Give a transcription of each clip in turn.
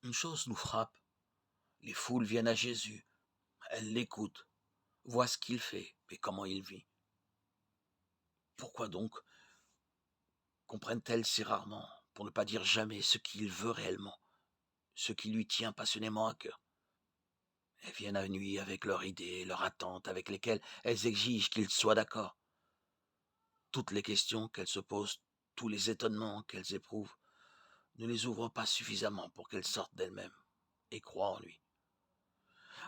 Une chose nous frappe, les foules viennent à Jésus, elles l'écoutent, voient ce qu'il fait et comment il vit. Pourquoi donc comprennent-elles si rarement, pour ne pas dire jamais, ce qu'il veut réellement, ce qui lui tient passionnément à cœur? Elles viennent à nuit avec leurs idées, leurs attentes, avec lesquelles elles exigent qu'il soit d'accord. Toutes les questions qu'elles se posent, tous les étonnements qu'elles éprouvent, ne les ouvrent pas suffisamment pour qu'elles sortent d'elles-mêmes et croient en lui.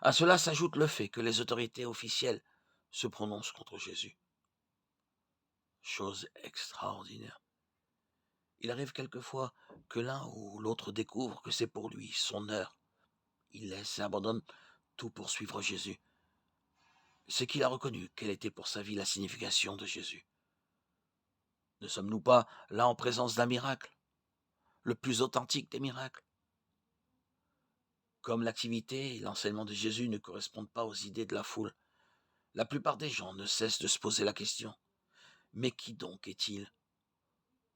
À cela s'ajoute le fait que les autorités officielles se prononcent contre Jésus. Chose extraordinaire. Il arrive quelquefois que l'un ou l'autre découvre que c'est pour lui son heure. Il laisse et abandonne tout pour suivre Jésus. C'est qu'il a reconnu quelle était pour sa vie la signification de Jésus. Ne sommes-nous pas là en présence d'un miracle, le plus authentique des miracles? Comme l'activité et l'enseignement de Jésus ne correspondent pas aux idées de la foule, la plupart des gens ne cessent de se poser la question: mais qui donc est-il?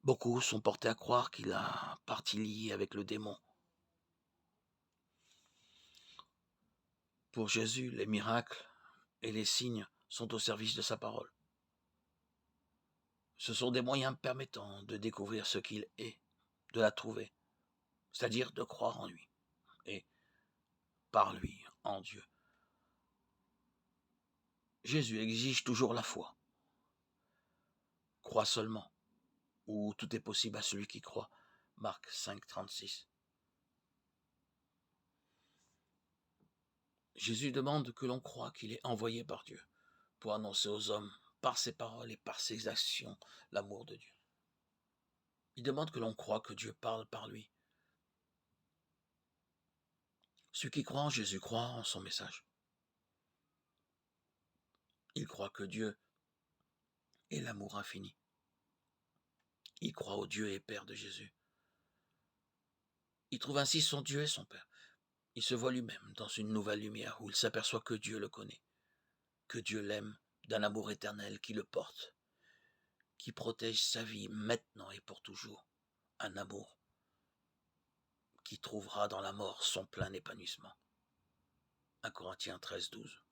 Beaucoup sont portés à croire qu'il a partie liée avec le démon. Pour Jésus, les miracles et les signes sont au service de sa parole. Ce sont des moyens permettant de découvrir ce qu'il est, de la trouver, c'est-à-dire de croire en lui et par lui en Dieu. Jésus exige toujours la foi. Crois seulement, ou tout est possible à celui qui croit. Marc 5, 36. Jésus demande que l'on croie qu'il est envoyé par Dieu pour annoncer aux hommes, par ses paroles et par ses actions, l'amour de Dieu. Il demande que l'on croie que Dieu parle par lui. Celui qui croit en Jésus croit en son message. Il croit que Dieu est l'amour infini. Il croit au Dieu et Père de Jésus. Il trouve ainsi son Dieu et son Père. Il se voit lui-même dans une nouvelle lumière où il s'aperçoit que Dieu le connaît, que Dieu l'aime d'un amour éternel qui le porte, qui protège sa vie maintenant et pour toujours. Un amour qui trouvera dans la mort son plein épanouissement. 1 Corinthiens 13, 12.